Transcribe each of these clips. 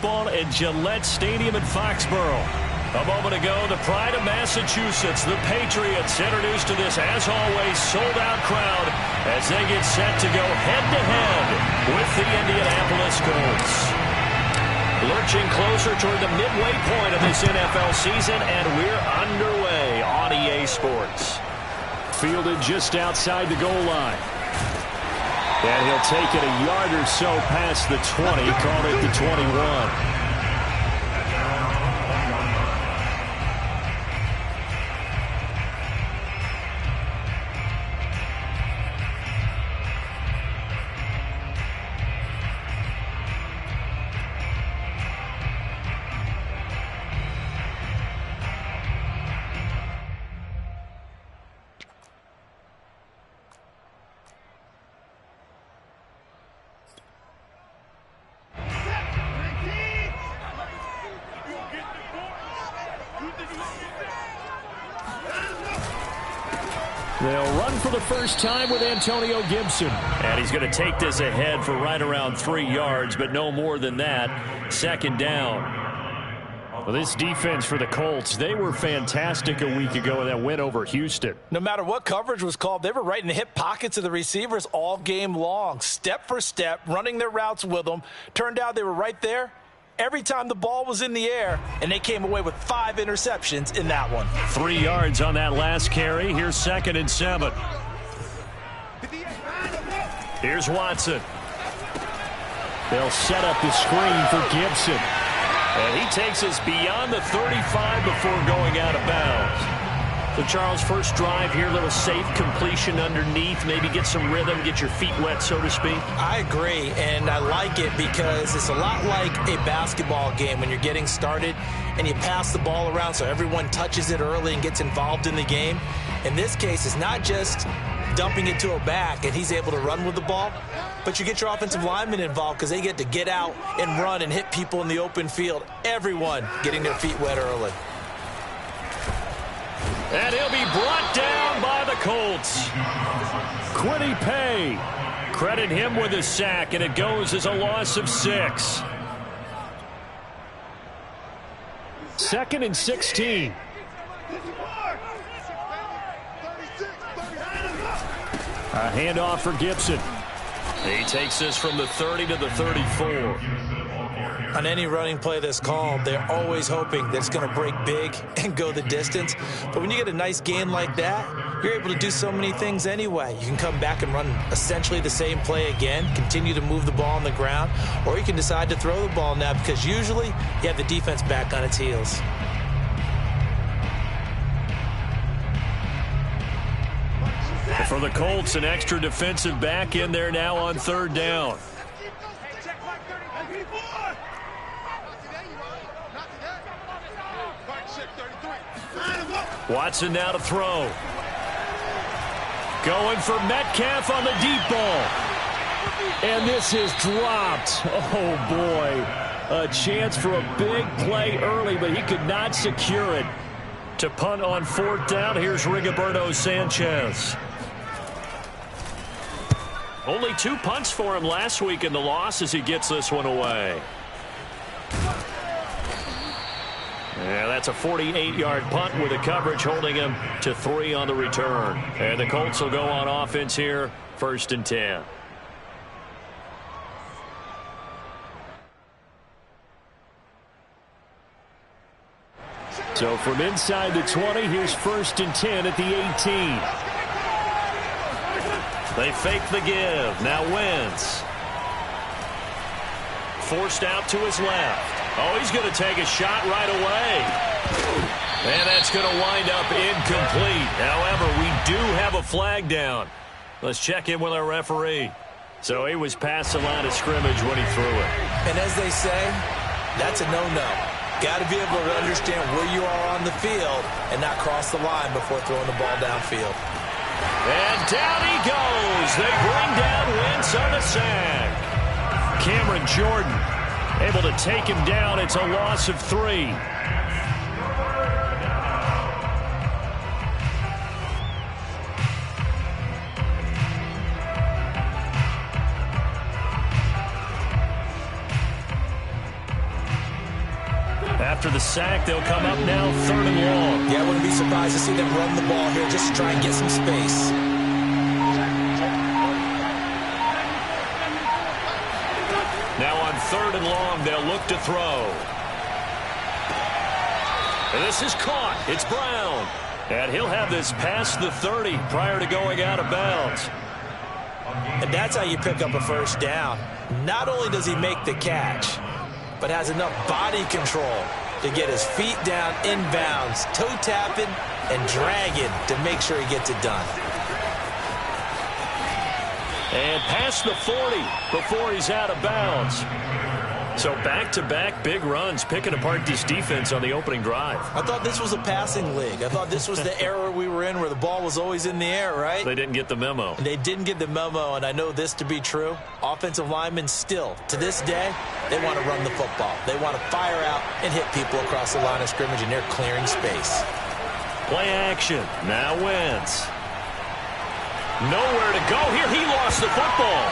Ball at Gillette Stadium in Foxborough. A moment ago, the pride of Massachusetts, the Patriots, introduced to this, as always, sold-out crowd as they get set to go head-to-head with the Indianapolis Colts. Lurching closer toward the midway point of this NFL season, and we're underway on EA Sports. Fielded just outside the goal line. And he'll take it a yard or so past the 20, called it the 21. They'll run for the first time with Antonio Gibson. And he's going to take this ahead for right around 3 yards, but no more than that. Second down. Well, this defense for the Colts, they were fantastic a week ago in that win over Houston. No matter what coverage was called, they were right in the hip pockets of the receivers all game long. Step for step, running their routes with them. Turned out they were right there every time the ball was in the air, and they came away with 5 interceptions in that one. 3 yards on that last carry. Here's 2nd and 7. Here's Watson. They'll set up the screen for Gibson. And he takes us beyond the 35 before going out of bounds. So, Charles, first drive here, little safe completion underneath, maybe get some rhythm, get your feet wet, so to speak. I agree, and I like it because it's a lot like a basketball game when you're getting started and you pass the ball around so everyone touches it early and gets involved in the game. In this case, it's not just dumping it to a back and he's able to run with the ball, but you get your offensive linemen involved because they get to get out and run and hit people in the open field. Everyone getting their feet wet early. And he'll be brought down by the Colts. Me&Kae. Credit him with a sack, and it goes as a loss of 6. 2nd and 16. A handoff for Gibson. He takes this from the 30 to the 34. On any running play that's called, they're always hoping that it's going to break big and go the distance. But when you get a nice gain like that, you're able to do so many things anyway. You can come back and run essentially the same play again, continue to move the ball on the ground, or you can decide to throw the ball now because usually you have the defense back on its heels. For the Colts, an extra defensive back in there now on 3rd down. Watson now to throw. Going for Metcalf on the deep ball. And this is dropped. Oh, boy. A chance for a big play early, but he could not secure it. To punt on 4th down, here's Rigoberto Sanchez. Only 2 punts for him last week in the loss as he gets this one away. Yeah, that's a 48-yard punt with the coverage holding him to 3 on the return. And the Colts will go on offense here, 1st and 10. So from inside the 20, here's 1st and 10 at the 18. They fake the give. Now Wentz. Forced out to his left. Oh, he's going to take a shot right away. And that's going to wind up incomplete. However, we do have a flag down. Let's check in with our referee. So he was past the line of scrimmage when he threw it. And as they say, that's a no-no. Got to be able to understand where you are on the field and not cross the line before throwing the ball downfield. And down he goes. They bring down Wentz on the sack. Cameron Jordan able to take him down. It's a loss of 3. After the sack, they'll come up now 3rd and long. Yeah, I wouldn't be surprised to see them run the ball here just to try and get some space. Now on 3rd and long, they'll look to throw. And this is caught. It's Brown. And he'll have this past the 30 prior to going out of bounds. And that's how you pick up a first down. Not only does he make the catch, but has enough body control to get his feet down inbounds, toe tapping and dragging to make sure he gets it done. And past the 40 before he's out of bounds. So back-to-back big runs, picking apart this defense on the opening drive. I thought this was a passing league. I thought this was the era we were in where the ball was always in the air, right? They didn't get the memo. And they didn't get the memo, and I know this to be true. Offensive linemen still, to this day, they want to run the football. They want to fire out and hit people across the line of scrimmage, and they're clearing space. Play action. Now Wentz. Nowhere to go here. He lost the football.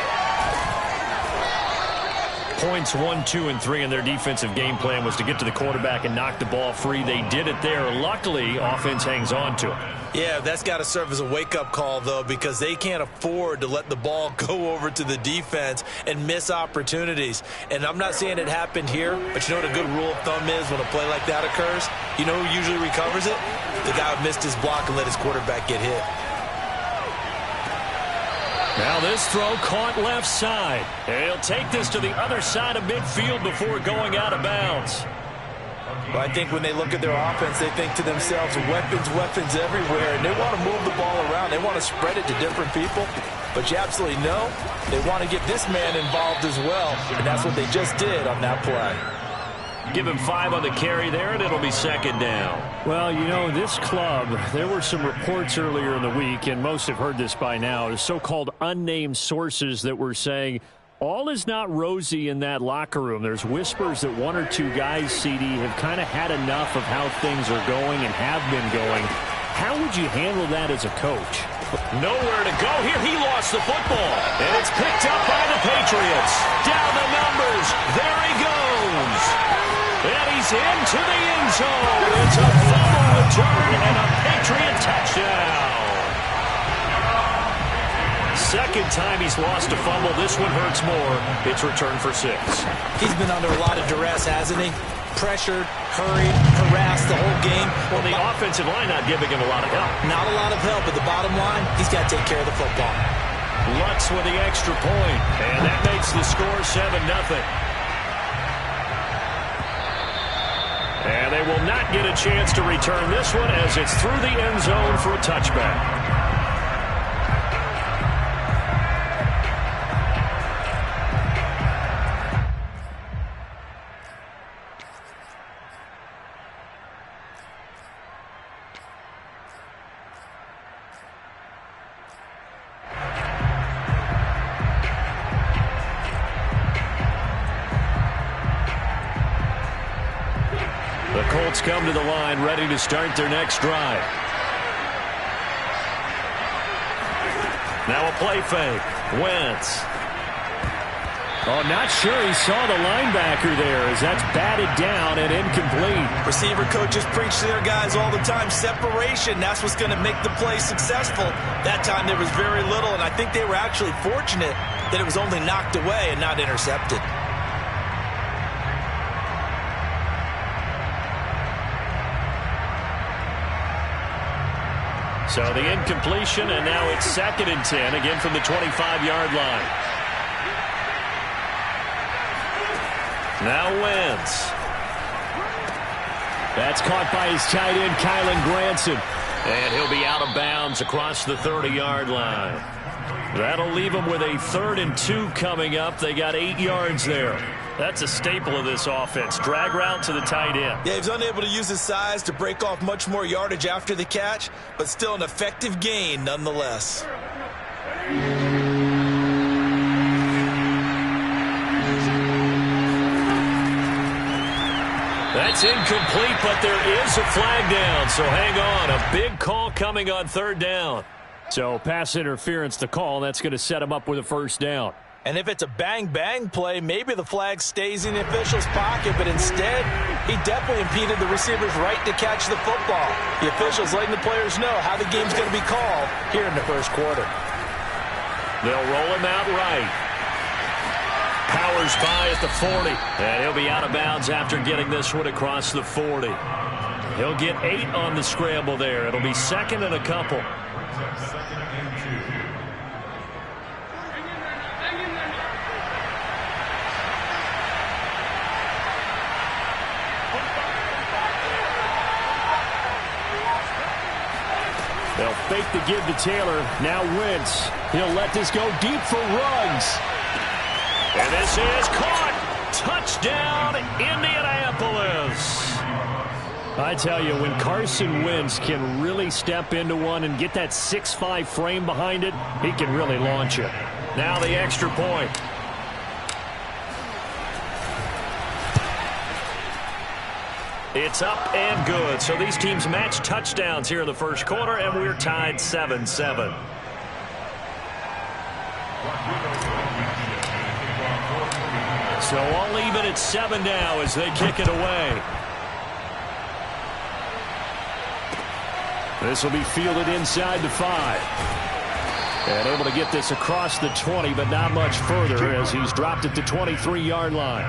Points 1, 2, and 3 in their defensive game plan was to get to the quarterback and knock the ball free. They did it there. Luckily, offense hangs on to it. Yeah, that's got to serve as a wake-up call, though, because they can't afford to let the ball go over to the defense and miss opportunities. And I'm not saying it happened here, but you know what a good rule of thumb is when a play like that occurs? You know who usually recovers it? The guy who missed his block and let his quarterback get hit. Now this throw caught left side. He'll take this to the other side of midfield before going out of bounds. Well, I think when they look at their offense, they think to themselves, weapons, weapons everywhere, and they want to move the ball around. They want to spread it to different people. But you absolutely know they want to get this man involved as well, and that's what they just did on that play. Give him 5 on the carry there, and it'll be 2nd down. Well, you know, this club, there were some reports earlier in the week, and most have heard this by now, the so-called unnamed sources that were saying all is not rosy in that locker room. There's whispers that 1 or 2 guys, CD, have kind of had enough of how things are going and have been going. How would you handle that as a coach? Nowhere to go here. He lost the football, and it's picked up by the Patriots. Down the numbers. There he goes. And he's into the end zone. It's a fumble return and a Patriot touchdown. Second time he's lost a fumble. This one hurts more. It's returned for 6. He's been under a lot of duress, hasn't he? Pressured, hurried, harassed the whole game. Well, the offensive line not giving him a lot of help. Not a lot of help, but the bottom line, he's got to take care of the football. Lutz with the extra point, and that makes the score 7-0. And they will not get a chance to return this one as it's through the end zone for a touchback. The Colts come to the line, ready to start their next drive. Now a play fake. Wentz. Oh, not sure he saw the linebacker there as that's batted down and incomplete. Receiver coaches preach to their guys all the time. Separation, that's what's going to make the play successful. That time there was very little, and I think they were actually fortunate that it was only knocked away and not intercepted. So the incompletion, and now it's 2nd and 10, again from the 25-yard line. Now Wentz. That's caught by his tight end, Kylen Granson. And he'll be out of bounds across the 30-yard line. That'll leave him with a 3rd and 2 coming up. They got 8 yards there. That's a staple of this offense. Drag route to the tight end. Yeah, he's unable to use his size to break off much more yardage after the catch, but still an effective gain nonetheless. That's incomplete, but there is a flag down, so hang on. A big call coming on 3rd down. So pass interference to call. That's going to set him up with a 1st down. And if it's a bang-bang play, maybe the flag stays in the official's pocket, but instead, he definitely impeded the receiver's right to catch the football. The officials letting the players know how the game's going to be called here in the first quarter. They'll roll him out right. Powers by at the 40. And he'll be out of bounds after getting this one across the 40. He'll get 8 on the scramble there. It'll be second and a couple. They'll fake the give to Taylor. Now Wentz. He'll let this go deep for Ruggs. And this is caught. Touchdown, Indianapolis. I tell you, when Carson Wentz can really step into one and get that 6'5" frame behind it, he can really launch it. Now the extra point. It's up and good. So these teams match touchdowns here in the first quarter, and we're tied 7-7. So all even at 7 now as they kick it away. This will be fielded inside the 5. And able to get this across the 20, but not much further as he's dropped at the 23-yard line.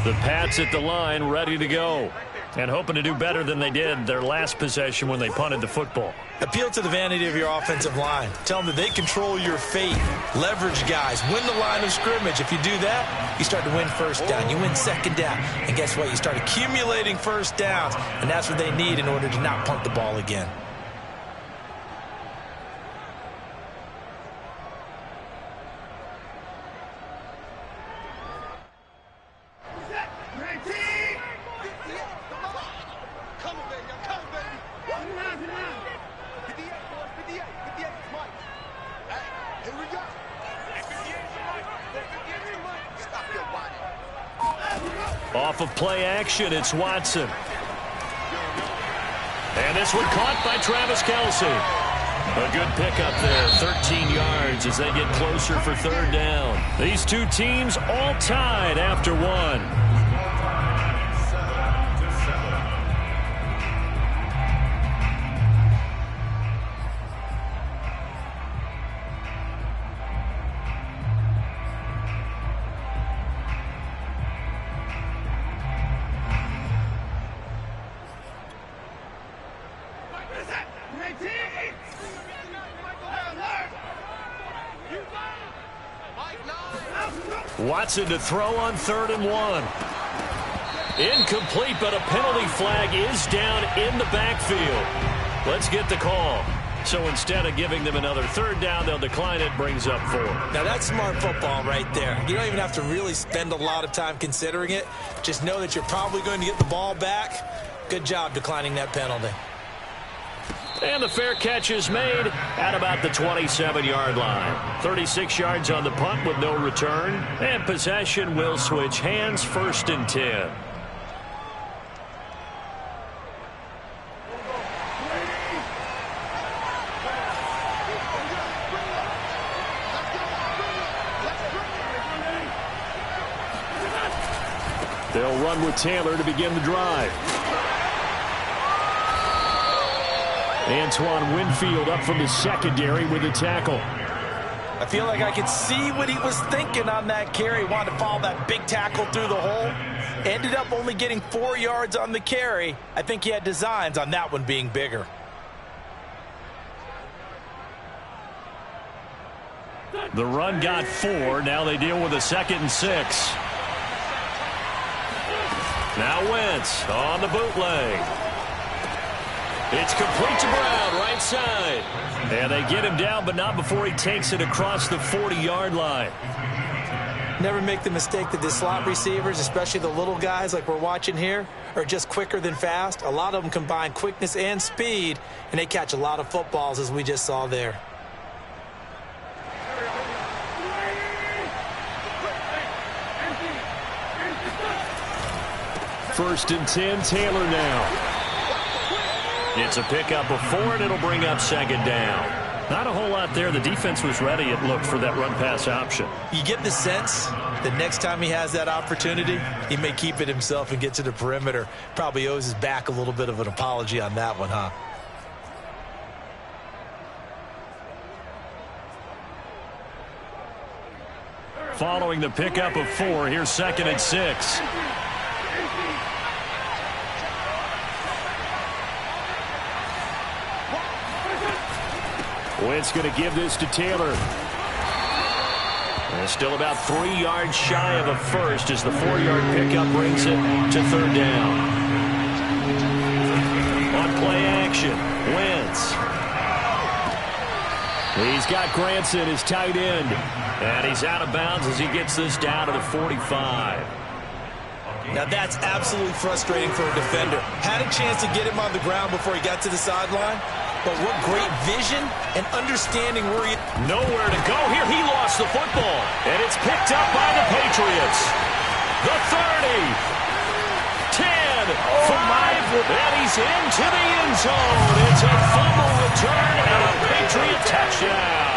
The Pats at the line, ready to go. And hoping to do better than they did their last possession when they punted the football. Appeal to the vanity of your offensive line. Tell them that they control your fate. Leverage guys. Win the line of scrimmage. If you do that, you start to win first down. You win second down. And guess what? You start accumulating first downs. And that's what they need in order to not punt the ball again. Off of play action, it's Watson. And this one caught by Travis Kelce. A good pickup there, 13 yards as they get closer for third down. These two teams all tied after one. Watson to throw on 3rd and 1. Incomplete, but a penalty flag is down in the backfield. Let's get the call. So instead of giving them another third down, they'll decline it, brings up 4. Now that's smart football right there. You don't even have to really spend a lot of time considering it. Just know that you're probably going to get the ball back. Good job declining that penalty. And the fair catch is made at about the 27-yard line. 36 yards on the punt with no return. And possession will switch hands, 1st and 10. They'll run with Taylor to begin the drive. Antoine Winfield up from the secondary with a tackle. I feel like I could see what he was thinking on that carry. Wanted to follow that big tackle through the hole. Ended up only getting 4 yards on the carry. I think he had designs on that one being bigger. The run got 4. Now they deal with a 2nd and 6. Now Wentz on the bootleg. It's complete to Brown, right side. And they get him down, but not before he takes it across the 40-yard line. Never make the mistake that the slot receivers, especially the little guys like we're watching here, are just quicker than fast. A lot of them combine quickness and speed, and they catch a lot of footballs, as we just saw there. First and 10, Taylor now. It's a pickup of 4, and it'll bring up second down. Not a whole lot there. The defense was ready, it looked, for that run-pass option. You get the sense that next time he has that opportunity, he may keep it himself and get to the perimeter. Probably owes his back a little bit of an apology on that one, huh? Following the pickup of 4, here's second and 6. Wentz going to give this to Taylor. And still about 3 yards shy of a first as the 4-yard pickup brings it to third down. On play action, Wentz. He's got Granson, his tight end. And he's out of bounds as he gets this down to the 45. Now that's absolutely frustrating for a defender. Had a chance to get him on the ground before he got to the sideline. But what great vision and understanding where he... Nowhere to go here. He lost the football. And it's picked up by the Patriots. The 30. 10. 5. And he's into the end zone. It's a fumble return and a Patriot touchdown.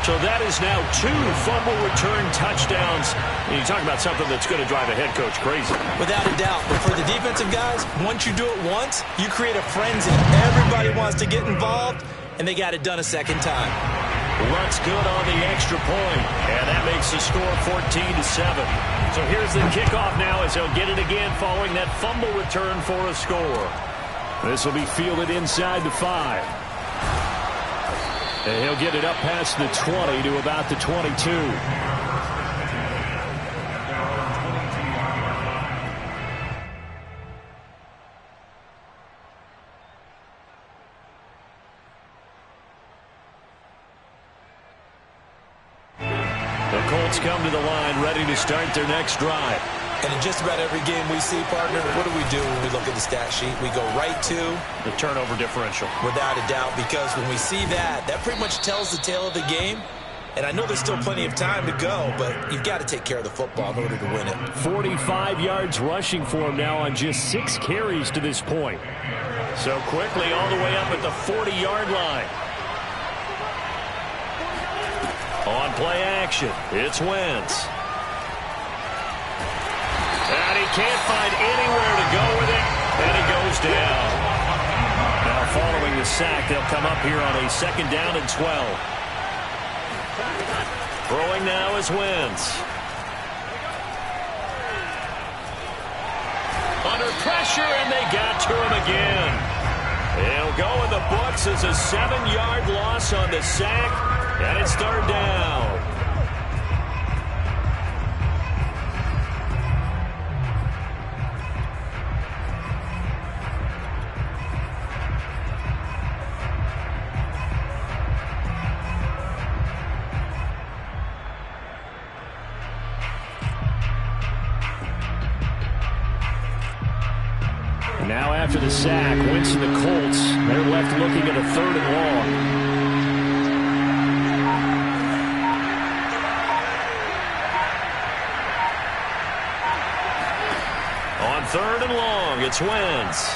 So that is now 2 fumble return touchdowns. And you talk about something that's going to drive a head coach crazy. Without a doubt. But for the defensive guys, once you do it once, you create a frenzy. Everybody wants to get involved, and they got it done a second time. Luck's good on the extra point, and that makes the score 14-7. So here's the kickoff now as he'll get it again following that fumble return for a score. This will be fielded inside the 5. And he'll get it up past the 20 to about the 22. The Colts come to the line ready to start their next drive. And in just about every game we see, partner, what do we do when we look at the stat sheet? We go right to the turnover differential. Without a doubt, because when we see that, that pretty much tells the tale of the game. And I know there's still plenty of time to go, but you've got to take care of the football in order to win it. 45 yards rushing for him now on just 6 carries to this point. So quickly all the way up at the 40-yard line. On play action, it's Wentz. And he can't find anywhere to go with it, and he goes down. Now following the sack, they'll come up here on a second down and 12. Throwing now is Wentz. Under pressure, and they got to him again. He'll go in the books as a 7-yard loss on the sack, and it's third down. Now after the sack, Wentz and the Colts, they're left looking at a 3rd and long. On 3rd and long, it's Wentz.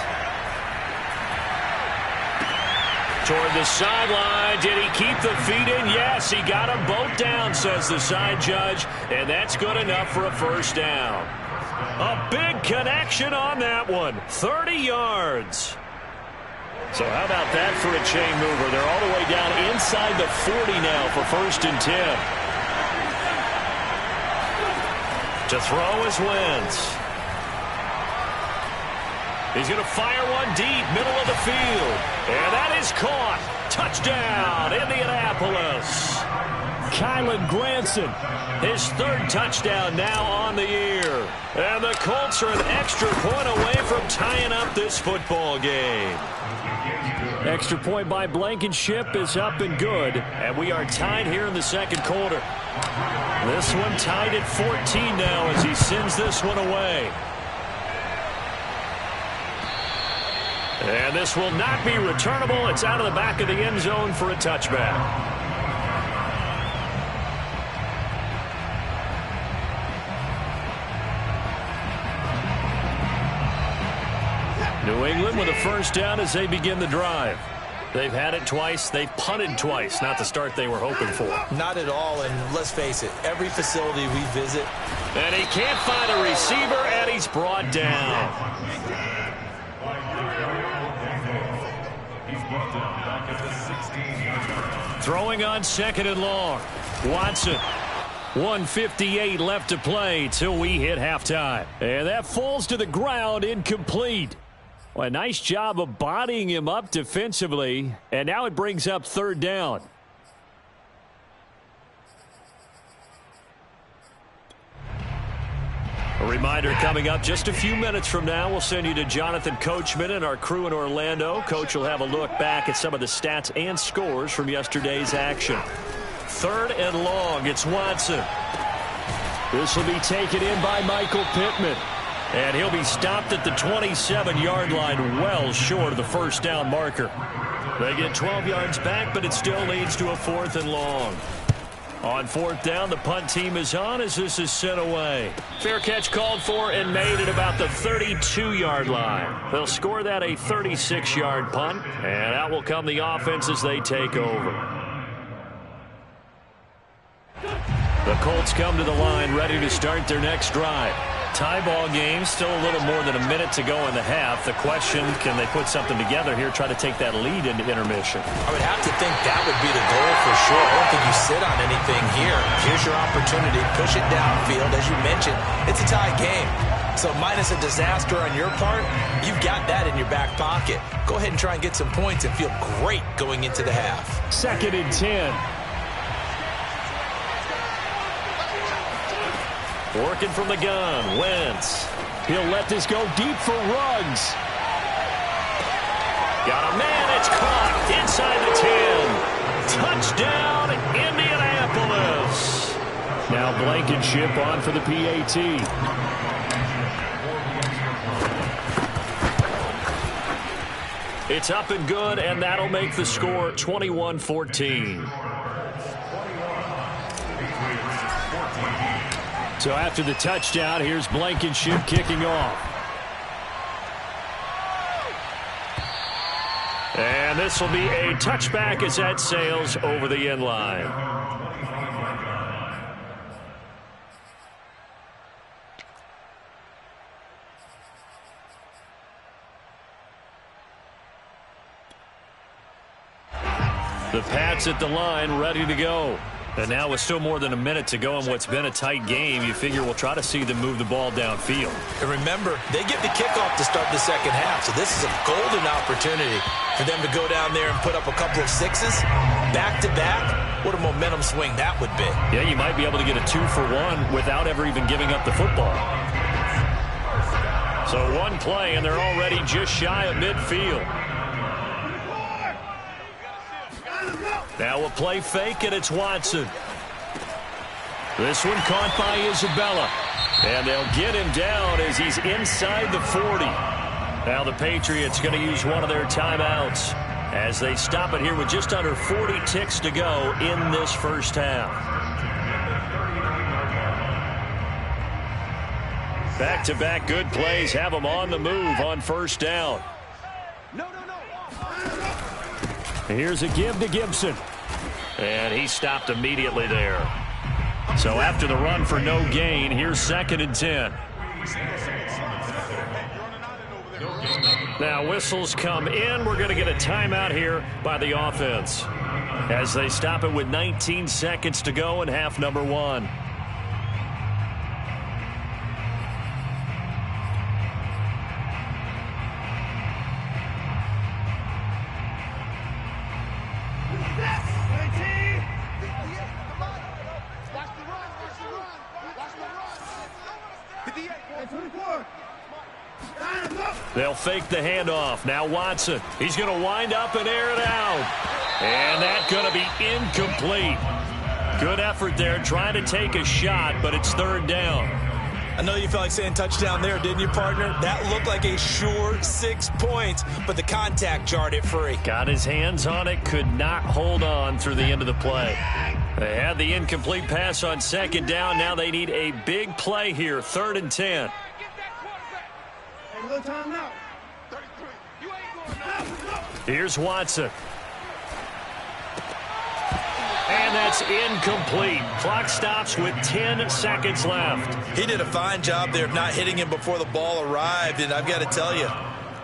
Toward the sideline, did he keep the feet in? Yes, he got them both down, says the side judge, and that's good enough for a first down. A big connection on that one. 30 yards. So how about that for a chain mover? They're all the way down inside the 40 now for 1st and 10. To throw is Wentz. He's going to fire one deep, middle of the field. And that is caught. Touchdown, Indianapolis. Kylan Granson. His third touchdown now on the year. And the Colts are an extra point away from tying up this football game. Extra point by Blankenship is up and good. And we are tied here in the second quarter. This one tied at 14 now as he sends this one away. And this will not be returnable. It's out of the back of the end zone for a touchback. New England with a first down as they begin the drive. They've had it twice. They've punted twice. Not the start they were hoping for. Not at all, and let's face it, every facility we visit. And he can't find a receiver, and he's brought down. Throwing on second and long. Watson. 1:58 left to play till we hit halftime. And that falls to the ground, incomplete. Well, a nice job of bodying him up defensively. And now it brings up third down. A reminder coming up just a few minutes from now. We'll send you to Jonathan Coachman and our crew in Orlando. Coach will have a look back at some of the stats and scores from yesterday's action. Third and long. It's Watson. This will be taken in by Michael Pittman. And he'll be stopped at the 27-yard line, well short of the first down marker. They get 12 yards back, but it still leads to a fourth and long. On fourth down, the punt team is on as this is sent away. Fair catch called for and made at about the 32-yard line. They'll score that a 36-yard punt, and out will come the offense as they take over. The Colts come to the line ready to start their next drive. Tie ball game, still a little more than a minute to go in the half. The question, can they put something together here, try to take that lead into intermission? I would have to think that would be the goal for sure. I don't think you sit on anything here. Here's your opportunity. Push it downfield. As you mentioned, it's a tie game. So minus a disaster on your part, you've got that in your back pocket. Go ahead and try and get some points and feel great going into the half. 2nd and 10. Working from the gun, Wentz. He'll let this go deep for Ruggs. Got a man, it's caught inside the 10. Touchdown, Indianapolis. Now Blankenship on for the PAT. It's up and good, and that'll make the score 21-14. So after the touchdown, here's Blankenship kicking off. And this will be a touchback as that sails over the end line. The Pats at the line, ready to go. And now with still more than a minute to go in what's been a tight game, you figure we'll try to see them move the ball downfield. And remember, they get the kickoff to start the second half, so this is a golden opportunity for them to go down there and put up a couple of sixes back-to-back. What a momentum swing that would be. Yeah, you might be able to get a 2-for-1 without ever even giving up the football. So one play, and they're already just shy of midfield. Now a play fake, and it's Watson. This one caught by Isabella. And they'll get him down as he's inside the 40. Now the Patriots going to use one of their timeouts as they stop it here with just under 40 ticks to go in this first half. Back-to-back good plays have them on the move on first down. Here's a give to Gibson. And he stopped immediately there. So after the run for no gain, here's 2nd and 10. Now whistles come in. We're going to get a timeout here by the offense as they stop it with 19 seconds to go in half number 1. They'll fake the handoff. Now Watson. He's going to wind up and air it out. And that's going to be incomplete. Good effort there trying to take a shot, but it's third down. I know you felt like saying touchdown there, didn't you, partner? That looked like a sure 6 points, but the contact jarred it free. Got his hands on it, could not hold on through the end of the play. They had the incomplete pass on second down. Now they need a big play here, 3rd and 10. Here's Watson. And that's incomplete. Clock stops with 10 seconds left. He did a fine job there of not hitting him before the ball arrived, and I've got to tell you,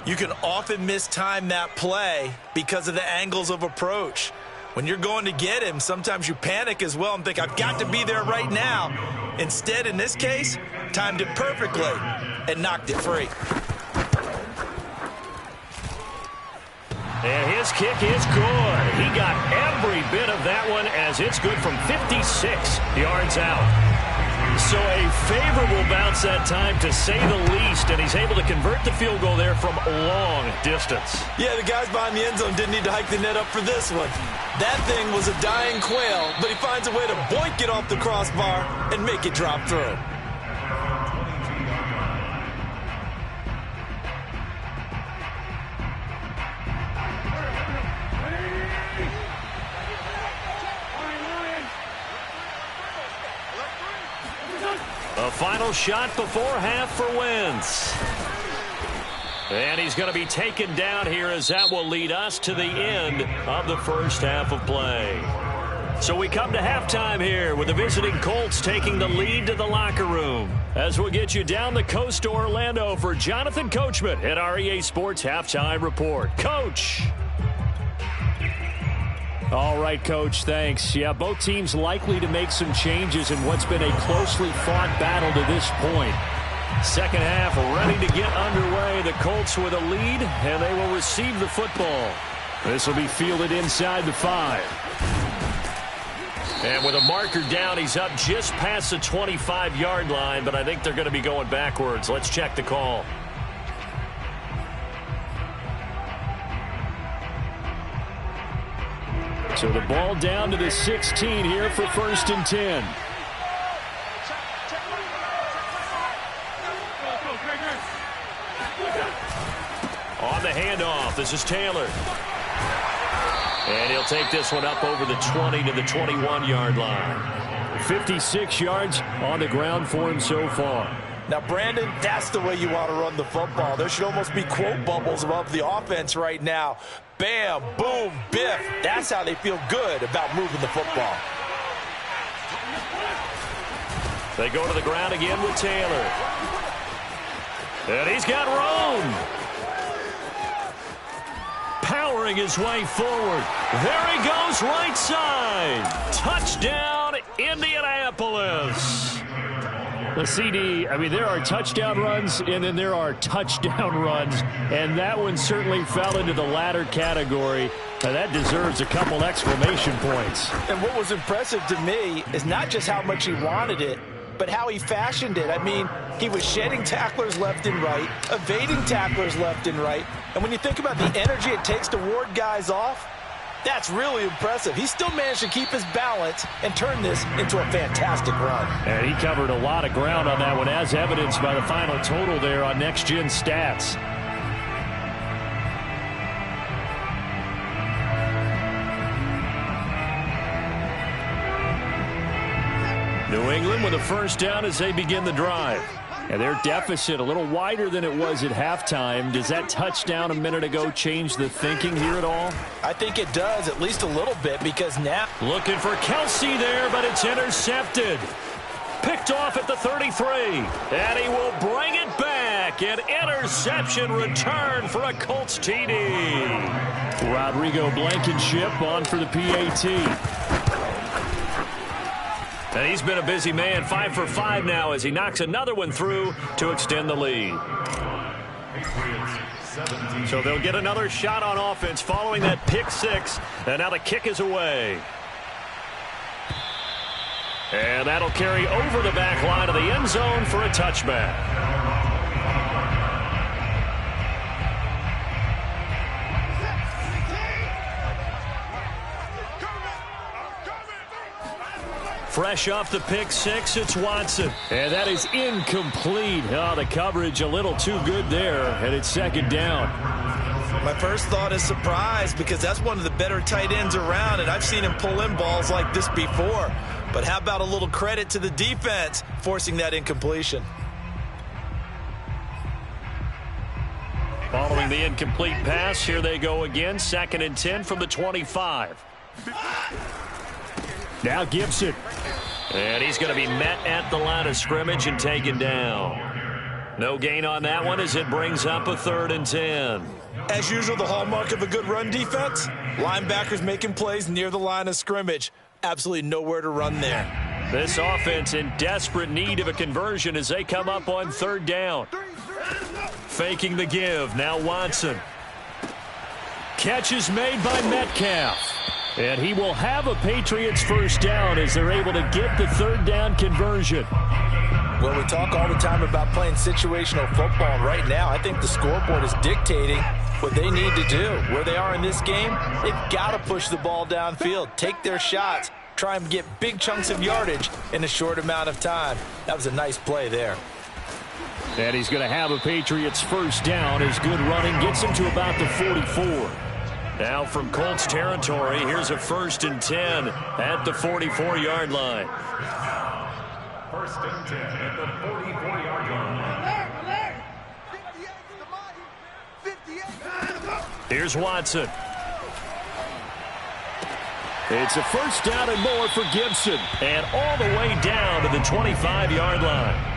you can often mistime that play because of the angles of approach. When you're going to get him, sometimes you panic as well and think, I've got to be there right now. Instead, in this case, timed it perfectly and knocked it free. And his kick is good. He got every bit of that one as it's good from 56 yards out. So a favorable bounce that time, to say the least, and he's able to convert the field goal there from long distance. Yeah, the guys behind the end zone didn't need to hike the net up for this one. That thing was a dying quail, but he finds a way to boink it off the crossbar and make it drop through. A final shot before half for Wentz. And he's going to be taken down here, as that will lead us to the end of the first half of play. So we come to halftime here with the visiting Colts taking the lead to the locker room. As we'll get you down the coast to Orlando for Jonathan Coachman at our EA Sports Halftime Report. Coach. All right, Coach, thanks. Yeah, both teams likely to make some changes in what's been a closely fought battle to this point. Second half ready to get underway. The Colts with a lead, and they will receive the football. This will be fielded inside the 5. And with a marker down, he's up just past the 25-yard line, but I think they're going to be going backwards. Let's check the call. So the ball down to the 16 here for 1st and 10. On the handoff, this is Taylor. And he'll take this one up over the 20 to the 21-yard line. 56 yards on the ground for him so far. Now, Brandon, that's the way you want to run the football. There should almost be quote bubbles above the offense right now. Bam, boom, biff. That's how they feel good about moving the football. They go to the ground again with Taylor. And he's got room. Powering his way forward. There he goes, right side. Touchdown, Indianapolis. The CD, I mean, there are touchdown runs, and then there are touchdown runs, and that one certainly fell into the latter category. Now, that deserves a couple exclamation points. And what was impressive to me is not just how much he wanted it, but how he fashioned it. I mean, he was shedding tacklers left and right, evading tacklers left and right, and when you think about the energy it takes to ward guys off, that's really impressive. He still managed to keep his balance and turn this into a fantastic run. And he covered a lot of ground on that one, as evidenced by the final total there on Next Gen Stats. New England with a first down as they begin the drive. And their deficit a little wider than it was at halftime. Does that touchdown a minute ago change the thinking here at all? I think it does, at least a little bit, because now... Looking for Kelsey there, but it's intercepted. Picked off at the 33. And he will bring it back. An interception return for a Colts TD. Rodrigo Blankenship on for the PAT. And he's been a busy man, 5 for 5 now as he knocks another one through to extend the lead. So they'll get another shot on offense following that pick 6. And now the kick is away. And that'll carry over the back line of the end zone for a touchback. Fresh off the pick six, it's Watson. And that is incomplete. Oh, the coverage a little too good there, and it's second down. My first thought is surprise, because that's one of the better tight ends around, and I've seen him pull in balls like this before. But how about a little credit to the defense forcing that incompletion? Following the incomplete pass, here they go again. 2nd and 10 from the 25. Now Gibson. And he's going to be met at the line of scrimmage and taken down. No gain on that one as it brings up a 3rd and 10. As usual, the hallmark of a good run defense, linebackers making plays near the line of scrimmage. Absolutely nowhere to run there. This offense in desperate need of a conversion as they come up on 3rd down. Faking the give. Now Watson. Catch is made by Metcalf. And he will have a Patriots first down as they're able to get the 3rd down conversion. Well, we talk all the time about playing situational football, and right now I think the scoreboard is dictating what they need to do. Where they are in this game, they've got to push the ball downfield, take their shots, try and get big chunks of yardage in a short amount of time. That was a nice play there. And he's going to have a Patriots first down as good running gets him to about the 44. Now from Colts territory, here's a 1st and 10 at the 44-yard line. 1st and 10 at the 44-yard line. Here's Watson. It's a first down and more for Gibson. And all the way down to the 25-yard line.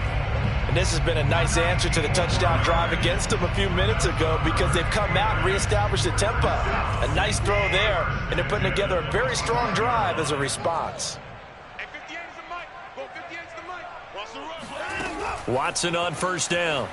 And this has been a nice answer to the touchdown drive against them a few minutes ago, because they've come out and reestablished the tempo. A nice throw there, and they're putting together a very strong drive as a response. Watson on first down.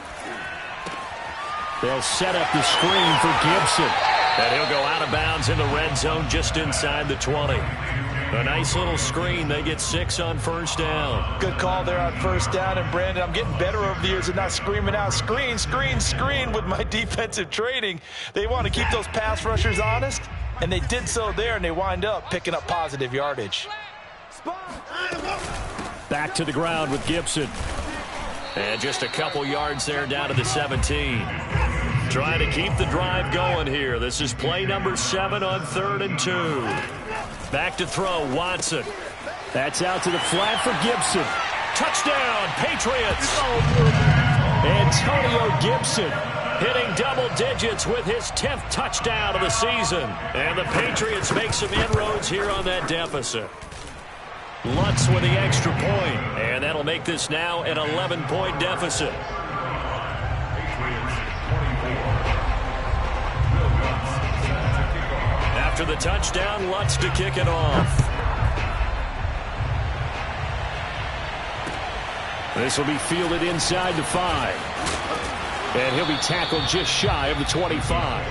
They'll set up the screen for Gibson. And he'll go out of bounds in the red zone just inside the 20. A nice little screen. They get 6 on first down. Good call there on first down. And, Brandon, I'm getting better over the years at not screaming out, screen, screen, screen with my defensive training. They want to keep those pass rushers honest, and they did so there, and they wind up picking up positive yardage. Back to the ground with Gibson. And just a couple yards there down to the 17. Trying to keep the drive going here. This is play number 7 on 3rd and 2. Back to throw, Watson. That's out to the flat for Gibson. Touchdown, Patriots! Antonio Gibson hitting double digits with his 10th touchdown of the season. And the Patriots make some inroads here on that deficit. Lutz with the extra point, and that'll make this now an 11-point deficit. After the touchdown, Lutz to kick it off. This will be fielded inside the 5. And he'll be tackled just shy of the 25.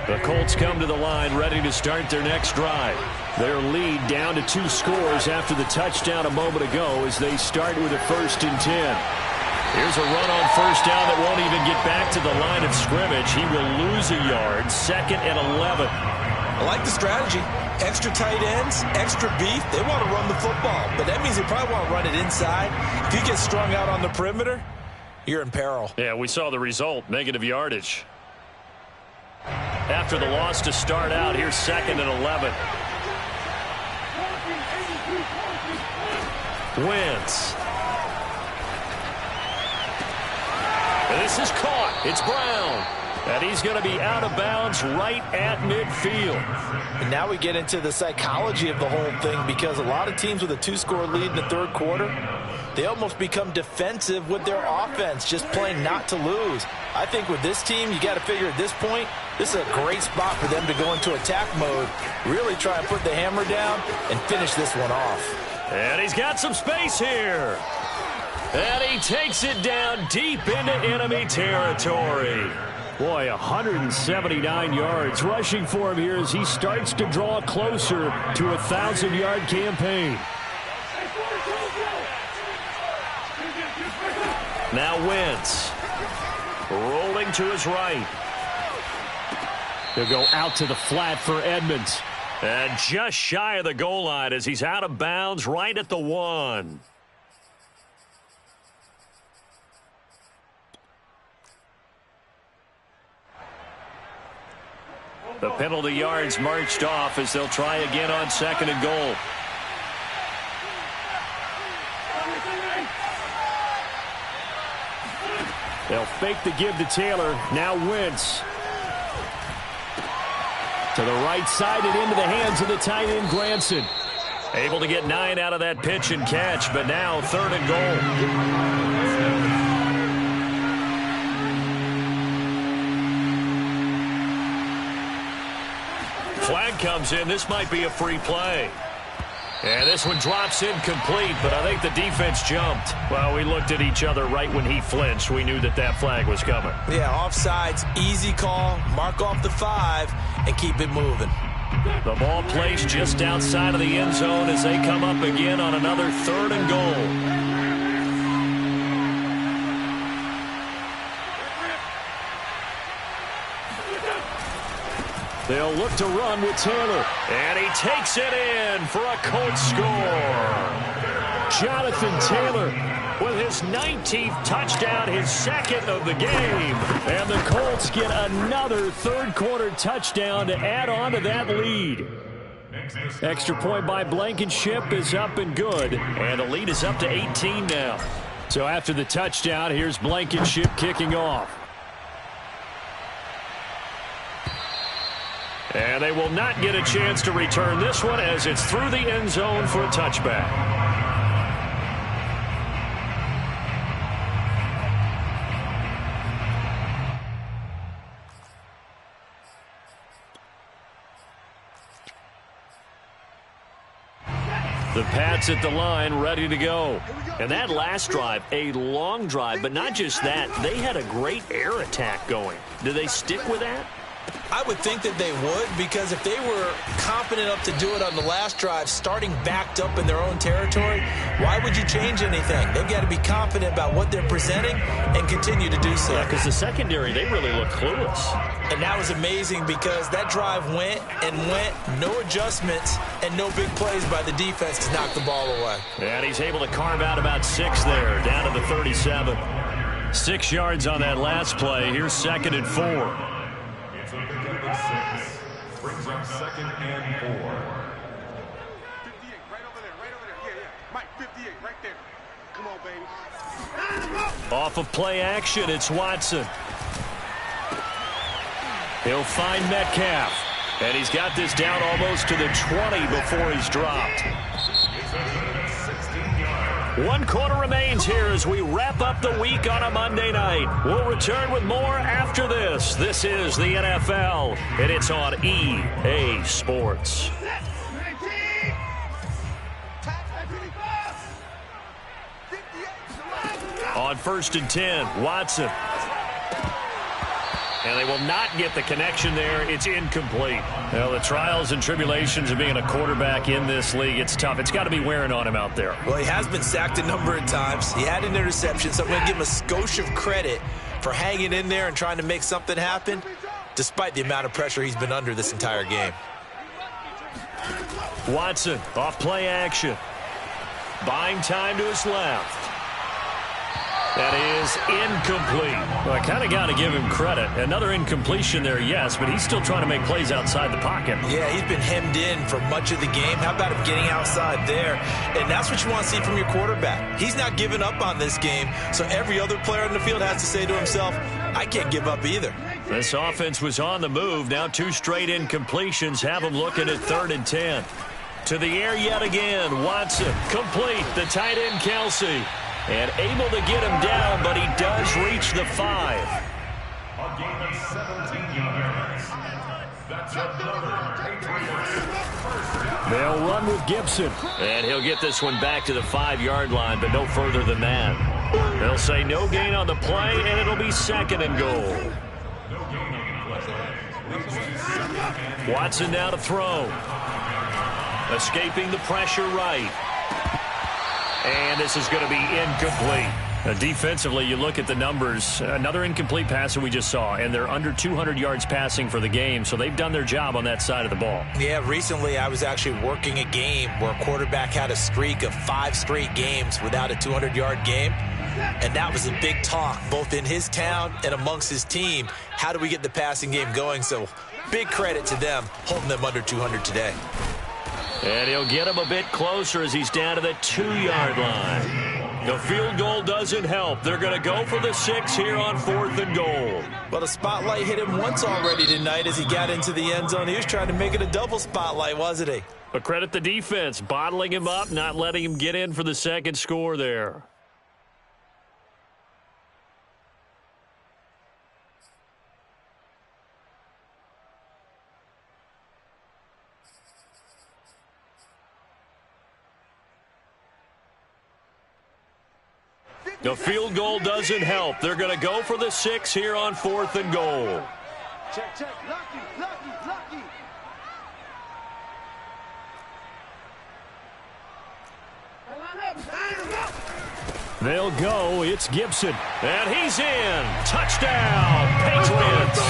The Colts come to the line ready to start their next drive. Their lead down to 2 scores after the touchdown a moment ago as they start with a 1st and 10. Here's a run on first down that won't even get back to the line of scrimmage. He will lose a yard. 2nd and 11. I like the strategy. Extra tight ends, extra beef. They want to run the football, but that means they probably want to run it inside. If you get strung out on the perimeter, you're in peril. Yeah, we saw the result, negative yardage. After the loss to start out, here's 2nd and 11. Wentz. And this is caught. It's Brown. And he's going to be out of bounds right at midfield. And now we get into the psychology of the whole thing, because a lot of teams with a 2-score lead in the 3rd quarter, they almost become defensive with their offense, just playing not to lose. I think with this team, you got to figure at this point, This is a great spot for them to go into attack mode, really try and put the hammer down and finish this one off. And he's got some space here. And he takes it down deep into enemy territory. Boy, 179 yards rushing for him here as he starts to draw closer to a 1,000-yard campaign. Now Wentz rolling to his right. He'll go out to the flat for Edmonds. And just shy of the goal line as he's out of bounds right at the 1. The penalty yards marched off as they'll try again on 2nd and goal. They'll fake the give to Taylor. Now Wentz. To the right side and into the hands of the tight end, Granson. Able to get 9 out of that pitch and catch, but now 3rd and goal. Flag comes in. This might be a free play. And this one drops incomplete, but I think the defense jumped. Well, we looked at each other right when he flinched. We knew that that flag was coming. Yeah, offsides, easy call, mark off the 5, and keep it moving. The ball placed just outside of the end zone as they come up again on another 3rd and goal. They'll look to run with Taylor. And he takes it in for a Colts score. Jonathan Taylor with his 19th touchdown, his 2nd of the game. And the Colts get another 3rd quarter touchdown to add on to that lead. Extra point by Blankenship is up and good. And the lead is up to 18 now. So after the touchdown, here's Blankenship kicking off. And they will not get a chance to return this one as it's through the end zone for a touchback. The Pats at the line, ready to go. And that last drive, a long drive, but not just that. They had a great air attack going. Do they stick with that? I would think that they would, because if they were confident enough to do it on the last drive, starting backed up in their own territory, why would you change anything? They've got to be confident about what they're presenting and continue to do so. Yeah, because the secondary, they really look clueless. And that was amazing because that drive went and went, no adjustments, and no big plays by the defense to knock the ball away. And he's able to carve out about 6 there, down to the 37. 6 yards on that last play. Here's 2nd and 4. Brings up 2nd and 4. 58, right over there, yeah. Mike, 58, right there. Come on, baby. Off of play action, it's Watson. He'll find Metcalf. And he's got this down almost to the 20 before he's dropped. 1 quarter remains here as we wrap up the week on a Monday night. We'll return with more after this. This is the NFL, and it's on EA Sports. On 1st and 10, Watson. And they will not get the connection there. It's incomplete. Well, the trials and tribulations of being a quarterback in this league, it's tough. It's got to be wearing on him out there. Well, he has been sacked a number of times. He had an interception, so I'm going to give him a skosh of credit for hanging in there and trying to make something happen, despite the amount of pressure he's been under this entire game. Watson, off play action. Buying time to his left. That is incomplete. Well, I kind of got to give him credit. Another incompletion there, yes, but he's still trying to make plays outside the pocket. Yeah, he's been hemmed in for much of the game. How about him getting outside there? And that's what you want to see from your quarterback. He's not giving up on this game, so every other player on the field has to say to himself, I can't give up either. This offense was on the move. Now 2 straight incompletions have him looking at 3rd and 10. To the air yet again. Watson, complete. The tight end, Kelsey. And able to get him down, but he does reach the 5. A gain of 17 yards. They'll run with Gibson. And he'll get this one back to the 5-yard line, but no further than that. They'll say no gain on the play, and it'll be 2nd and goal. Watson now to throw. Escaping the pressure right. And this is going to be incomplete. Defensively, you look at the numbers. Another incomplete pass that we just saw, and they're under 200 yards passing for the game, so they've done their job on that side of the ball. Yeah, recently I was actually working a game where a quarterback had a streak of 5 straight games without a 200-yard game, and that was a big talk both in his town and amongst his team. How do we get the passing game going? So big credit to them holding them under 200 today. And he'll get him a bit closer as he's down to the 2-yard line. The field goal doesn't help. They're going to go for the 6 here on 4th and goal. Well, the spotlight hit him once already tonight as he got into the end zone. He was trying to make it a double spotlight, wasn't he? But credit the defense, bottling him up, not letting him get in for the 2nd score there. The field goal doesn't help. They're going to go for the 6 here on 4th and goal. Check, check. Lucky. They'll go. It's Gibson. And he's in. Touchdown, Patriots.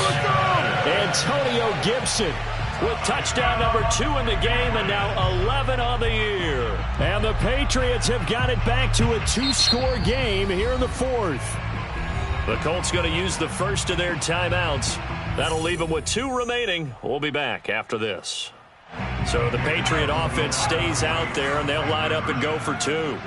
Antonio Gibson with touchdown number 2 in the game and now 11 on the year. And the Patriots have got it back to a 2-score game here in the 4th. The Colts going to use the first of their timeouts. That'll leave them with 2 remaining. We'll be back after this. So the Patriot offense stays out there, and they'll line up and go for 2.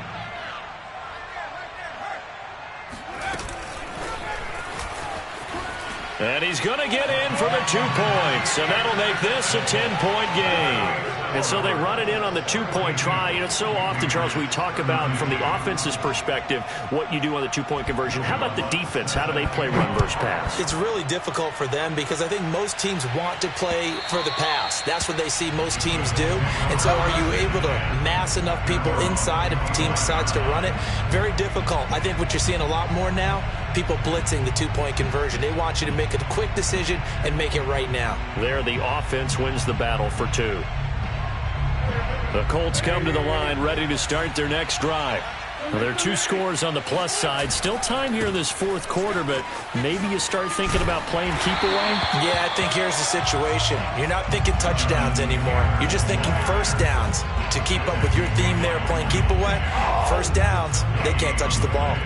And he's going to get in for the 2 points, and that'll make this a 10-point game. And so they run it in on the 2-point try. You know, so often, Charles, we talk about from the offense's perspective what you do on the 2-point conversion. How about the defense? How do they play run versus pass? It's really difficult for them because I think most teams want to play for the pass. That's what they see most teams do. And so are you able to mass enough people inside if the team decides to run it? Very difficult. I think what you're seeing a lot more now, people blitzing the 2-point conversion. They want you to make a quick decision and make it right now. There, the offense wins the battle for 2. The Colts come to the line ready to start their next drive. Well, there are 2 scores on the plus side. Still time here in this 4th quarter, but maybe you start thinking about playing keep away? Yeah, I think here's the situation. You're not thinking touchdowns anymore. You're just thinking first downs. To keep up with your theme there, playing keep away, first downs, they can't touch the ball.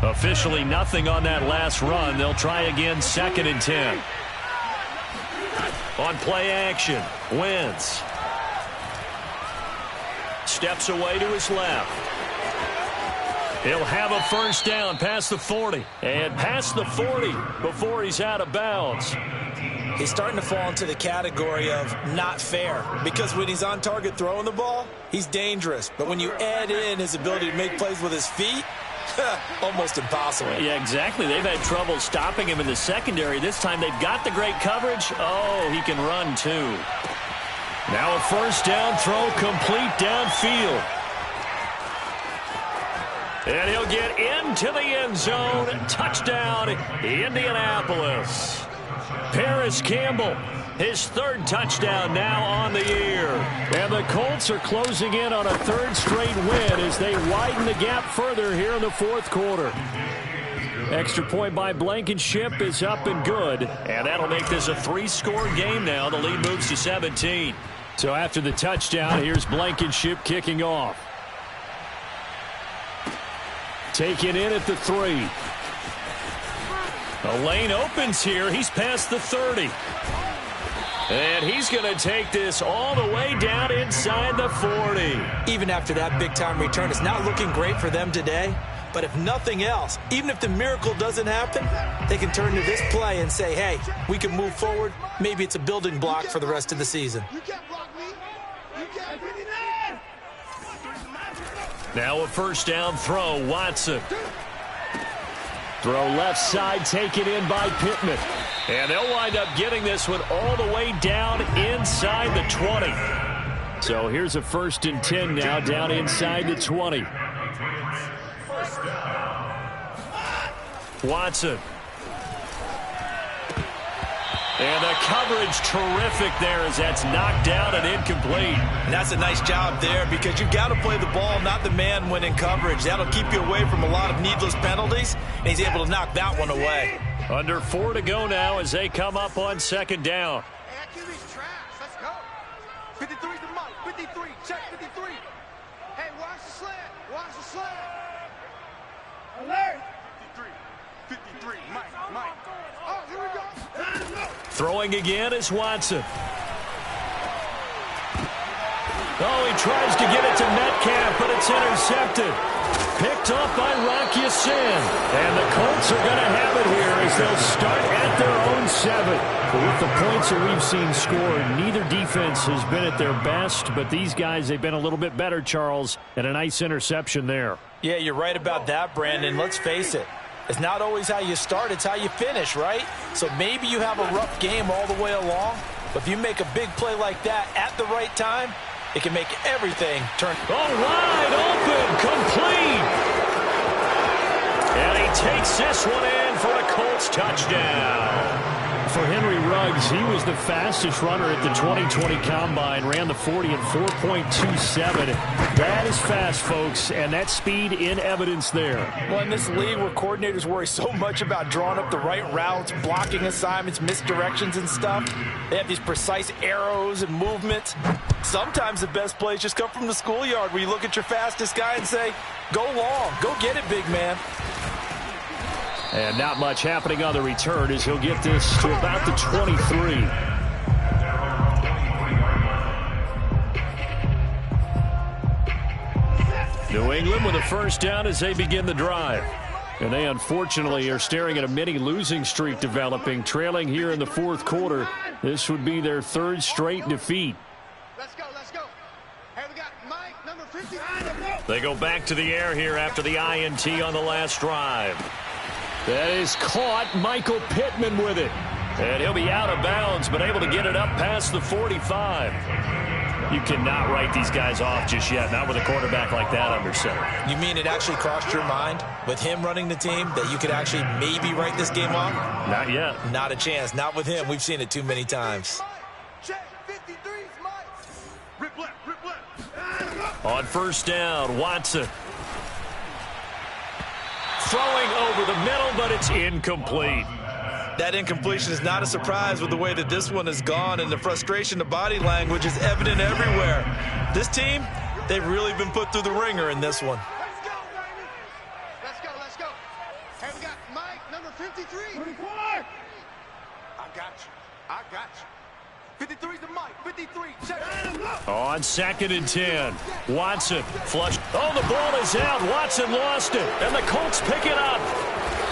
Officially nothing on that last run. They'll try again, 2nd and 10. On play action, Wentz. Steps away to his left. He'll have a first down past the 40. And past the 40 before he's out of bounds. He's starting to fall into the category of not fair because when he's on target throwing the ball, he's dangerous. But when you add in his ability to make plays with his feet, almost impossible. Yeah, exactly. They've had trouble stopping him in the secondary. This time they've got the great coverage. Oh, he can run too. Now a first down throw complete downfield. And he'll get into the end zone. Touchdown, Indianapolis. Paris Campbell, his 3rd touchdown now on the year. And the Colts are closing in on a 3rd straight win as they widen the gap further here in the 4th quarter. Extra point by Blankenship is up and good. And that'll make this a 3-score game now. The lead moves to 17. So after the touchdown, here's Blankenship kicking off. Taken in at the 3. The lane opens here. He's past the 30. And he's going to take this all the way down inside the 40. Even after that big-time return, it's not looking great for them today. But if nothing else, even if the miracle doesn't happen, they can turn to this play and say, hey, we can move forward. Maybe it's a building block for the rest of the season. Now a first down throw, Watson. Throw left side, taken in by Pittman. And they'll wind up getting this one all the way down inside the 20. So here's a 1st and 10 now, down inside the 20. Watson. And the coverage terrific there as that's knocked down and incomplete. And that's a nice job there because you've got to play the ball, not the man when in coverage. That'll keep you away from a lot of needless penalties, and he's able to knock that one away. Under 4 to go now as they come up on 2nd down. Hey, QB's trash. Let's go. 53's the Mike. 53. Check 53. Hey, watch the slant. Watch the slant. Alert. 53. Mike. Oh, here we go. Throwing again is Watson. Oh, he tries to get it to Metcalf, but it's intercepted. Picked off by Rocky Sin. And the Colts are going to have it here as they'll start at their own 7. But with the points that we've seen scored, neither defense has been at their best, but these guys, they've been a little bit better, Charles, and a nice interception there. Yeah, you're right about that, Brandon. Let's face it. It's not always how you start, it's how you finish, right? So maybe you have a rough game all the way along, but if you make a big play like that at the right time, it can make everything turn. Oh, wide open, complete. And he takes this one in for a Colts touchdown. For Henry Ruggs, he was the fastest runner at the 2020 Combine, ran the 40 in 4.27. That is fast, folks, and that speed in evidence there. Well, in this league where coordinators worry so much about drawing up the right routes, blocking assignments, misdirections and stuff, they have these precise arrows and movements. Sometimes the best plays just come from the schoolyard where you look at your fastest guy and say, go long, go get it, big man. And not much happening on the return as he'll get this to about the 23. New England with a first down as they begin the drive. And they unfortunately are staring at a mini losing streak developing, trailing here in the 4th quarter. This would be their 3rd straight defeat. Let's go. Hey, we got Mike, number 50. They go back to the air here after the INT on the last drive. That is caught. Michael Pittman with it. And he'll be out of bounds, but able to get it up past the 45. You cannot write these guys off just yet, not with a quarterback like that under center. You mean it actually crossed your mind with him running the team that you could actually maybe write this game off? Not yet. Not a chance. Not with him. We've seen it too many times. Check 53's Mike. Rip left. On first down, Watson. Throwing over the middle, but it's incomplete. That incompletion is not a surprise with the way that this one has gone, and the frustration of body language is evident everywhere. This team, they've really been put through the ringer in this one. Let's go. Hey, we got Mike, number 53. 24. I got you. 53's the Mike. 53. Check. On 2nd and 10. Watson flush. Oh, the ball is out. Watson lost it. And the Colts pick it up.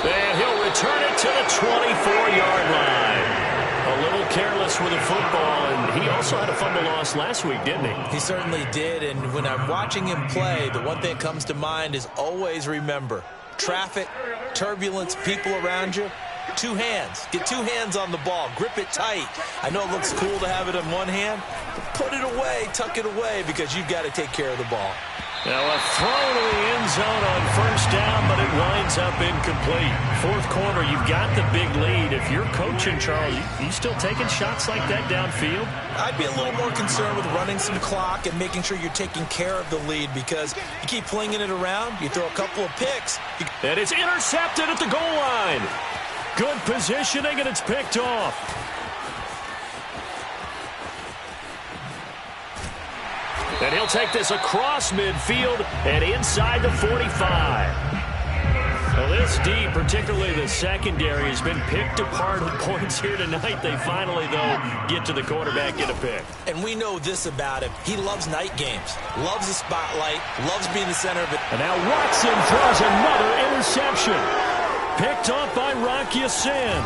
And he'll return it to the 24-yard line. A little careless with the football, and he also had a fumble loss last week, didn't he? He certainly did, and when I'm watching him play, the one thing that comes to mind is always remember, traffic, turbulence, people around you, 2 hands. Get 2 hands on the ball. Grip it tight. I know it looks cool to have it in one hand, but put it away, tuck it away, because you've got to take care of the ball. Now a throw to the end zone on first down, but it winds up incomplete. 4th quarter, you've got the big lead. If you're coaching, Charles, you still taking shots like that downfield? I'd be a little more concerned with running some clock and making sure you're taking care of the lead, because you keep flinging it around, you throw a couple of picks. And it's intercepted at the goal line. Good positioning, and it's picked off. And he'll take this across midfield and inside the 45. Well, this D, particularly the secondary, has been picked apart at points here tonight. They finally, though, get to the quarterback, get a pick. And we know this about him. He loves night games, loves the spotlight, loves being the center of it. And now Watson throws another interception. Picked off by Rocky Sin.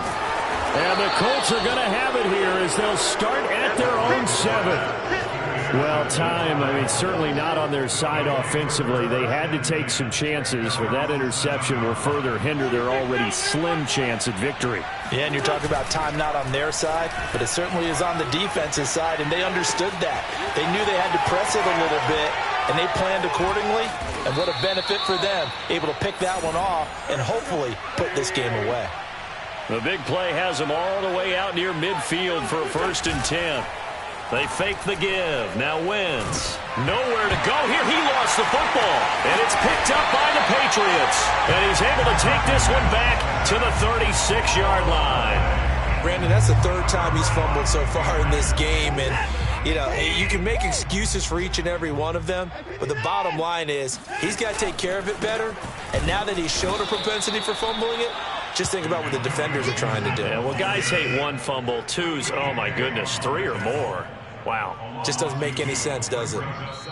And the Colts are going to have it here as they'll start at their own 7. Well, time, I mean, certainly not on their side offensively. They had to take some chances, but that interception will further hinder their already slim chance at victory. Yeah, and you're talking about time not on their side, but it certainly is on the defensive side, and they understood that. They knew they had to press it a little bit, and they planned accordingly, and what a benefit for them, able to pick that one off and hopefully put this game away. The big play has them all the way out near midfield for a 1st and 10. They fake the give. Now Wentz. Nowhere to go here. He lost the football. And it's picked up by the Patriots. And he's able to take this one back to the 36-yard line. Brandon, that's the 3rd time he's fumbled so far in this game. And, you know, you can make excuses for each and every one of them. But the bottom line is he's got to take care of it better. And now that he's shown a propensity for fumbling it, just think about what the defenders are trying to do. Yeah, well, guys hate 1 fumble, 2's, oh, my goodness, 3 or more. Wow. Just doesn't make any sense, does it?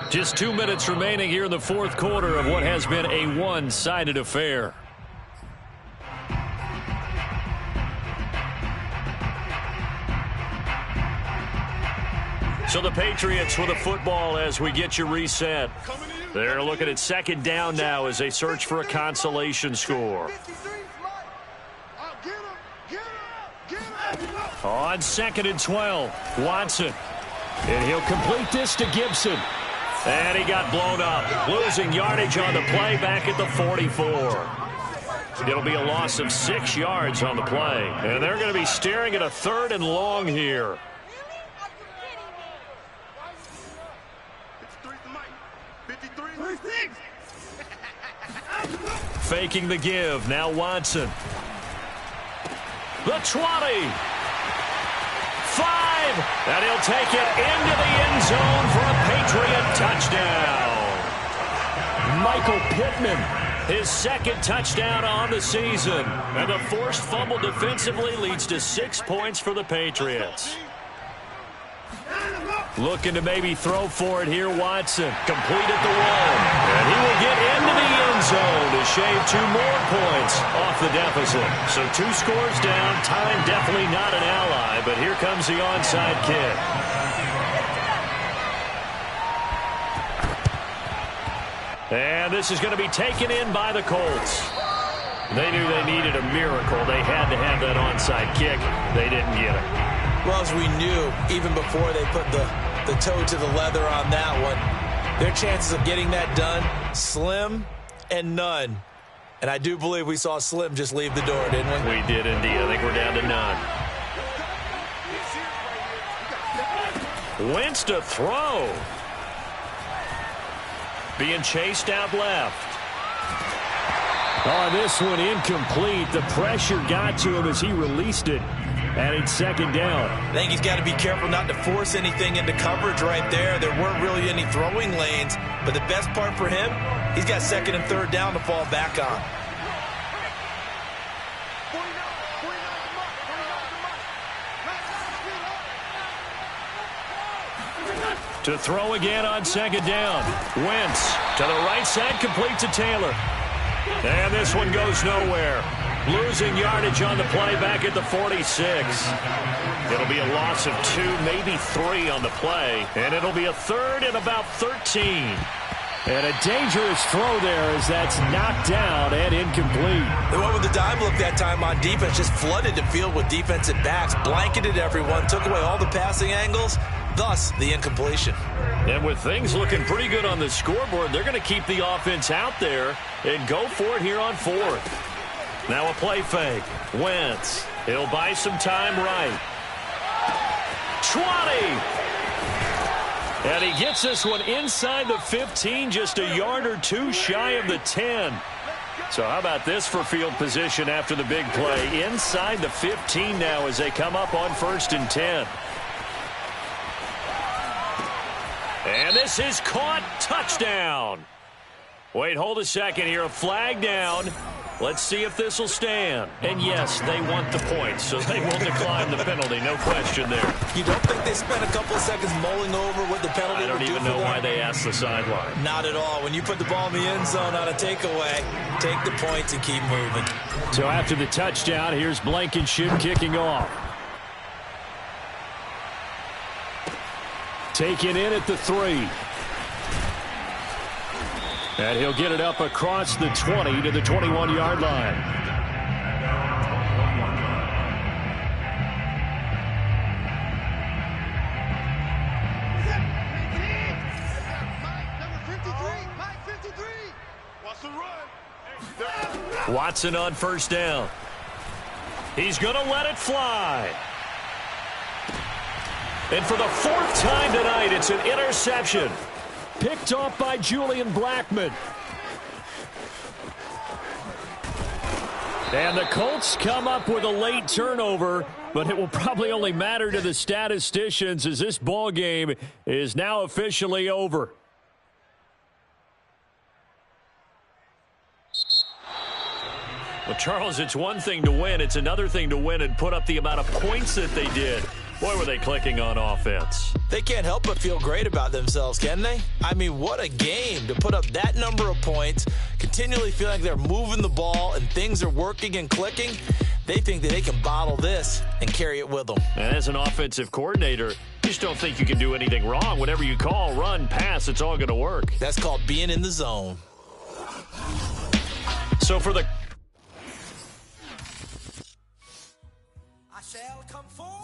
Just 2 minutes remaining here in the 4th quarter of what has been a one-sided affair. So the Patriots with the football as we get you reset. They're looking at 2nd down now as they search for a consolation score. On 2nd and 12, Watson. And he'll complete this to Gibson. And he got blown up. Losing yardage on the play back at the 44. It'll be a loss of 6 yards on the play. And they're going to be staring at a 3rd and long here. Faking the give. Now Watson. The 20. 5. And he'll take it into the end zone for a Patriot touchdown. Michael Pittman, his 2nd touchdown on the season. And the forced fumble defensively leads to 6 points for the Patriots. Looking to maybe throw for it here, Watson. Complete at the 1. And he will get into the end zone to shave 2 more points off the deficit. So 2 scores down. Time definitely not an ally, but here comes the onside kick. And this is going to be taken in by the Colts. They knew they needed a miracle. They had to have that onside kick. They didn't get it. Well, as we knew, even before they put the toe to the leather on that one, their chances of getting that done, slim and none. And I do believe we saw Slim just leave the door, didn't we? We did indeed. I think we're down to none. Wentz to throw. Being chased out left. Oh, this one incomplete. The pressure got to him as he released it. And it's 2nd down. I think he's got to be careful not to force anything into coverage right there. There weren't really any throwing lanes. But the best part for him, he's got 2nd and 3rd down to fall back on. To throw again on 2nd down. Wentz to the right side, complete to Taylor. And this one goes nowhere. Losing yardage on the play back at the 46. It'll be a loss of 2, maybe 3 on the play. And it'll be a 3rd and about 13. And a dangerous throw there as that's knocked down and incomplete. They went with the dime look that time on defense. Just flooded the field with defensive backs. Blanketed everyone. Took away all the passing angles. Thus, the incompletion. And with things looking pretty good on the scoreboard, they're going to keep the offense out there and go for it here on 4th. Now a play fake. Wentz. He'll buy some time right. 20. And he gets this one inside the 15, just a yard or 2 shy of the 10. So how about this for field position after the big play? Inside the 15 now as they come up on 1st and 10. And this is caught. Touchdown. Wait, hold a second here. A flag down. Let's see if this will stand. And yes, they want the points, so they will decline the penalty. No question there. You don't think they spent a couple of seconds mulling over what the penalty would do? I don't even know why they asked the sideline. Not at all. When you put the ball in the end zone on a takeaway, take the points and keep moving. So after the touchdown, here's Blankenship kicking off. Taken in at the 3. And he'll get it up across the 20 to the 21-yard line. Watson on first down. He's going to let it fly. And for the 4th time tonight, it's an interception. Picked off by Julian Blackmon. And the Colts come up with a late turnover, but it will probably only matter to the statisticians as this ball game is now officially over. Well, Charles, it's one thing to win. It's another thing to win and put up the amount of points that they did. Boy, were they clicking on offense. They can't help but feel great about themselves, can they? I mean, what a game to put up that number of points, continually feel like they're moving the ball and things are working and clicking. They think that they can bottle this and carry it with them. And as an offensive coordinator, you just don't think you can do anything wrong. Whatever you call, run, pass, it's all going to work. That's called being in the zone. So for the... I shall come forth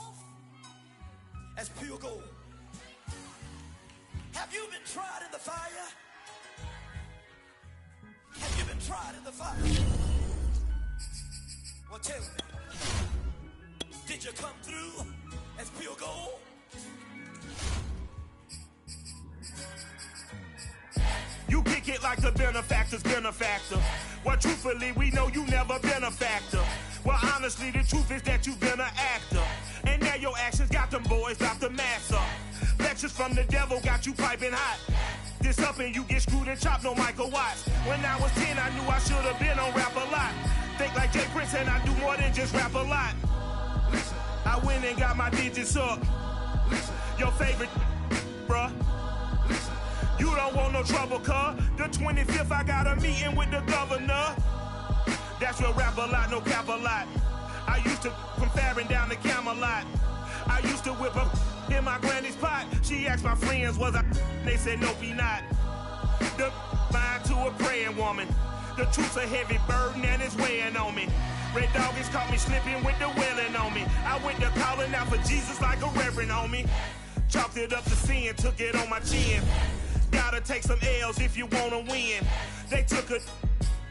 as pure gold. Have you been tried in the fire? Have you been tried in the fire? Well, tell me, did you come through as pure gold? You kick it like the benefactor's benefactor. Well, truthfully, we know you never been a factor. Well, honestly, the truth is that you've been an actor. And now your actions got them boys out the mass up. Lectures from the devil got you piping hot. This up and you get screwed and chopped, no Michael Watts. When I was 10, I knew I should have been on rap a lot. Think like Jay Prince and I do more than just rap a lot. Listen, I went and got my digits up. Listen, your favorite, bruh. Listen, you don't want no trouble, cuz. The 25th, I got a meeting with the governor. That's real rap a lot, no cap a lot. I used to from Farron down to Camelot. I used to whip up in my granny's pot. She asked my friends, was I? They said, nope, he not. The mind to a praying woman. The truth's a heavy burden and it's weighing on me. Red Doggies caught me slipping with the wailing on me. I went to calling out for Jesus like a reverend homie. Chalked it up to sin, took it on my chin. Gotta take some L's if you wanna win. They took a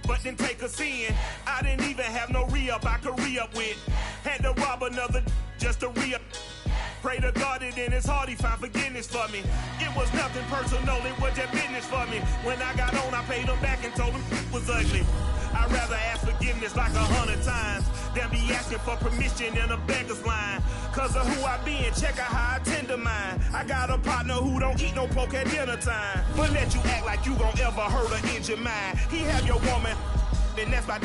but didn't take a sin. I didn't even have no re-up I could re-up with. Had to rob another just to re-up. Pray to God that in his heart he found forgiveness for me. It was nothing personal, it was just business for me. When I got on, I paid him back and told him it was ugly. I'd rather ask forgiveness like 100 times than be asking for permission in a beggar's line. Cause of who I be and check out how I tend to mine. I got a partner who don't eat no pork at dinner time, but let you act like you gon' ever hurt or injure mine. He have your woman, and that's by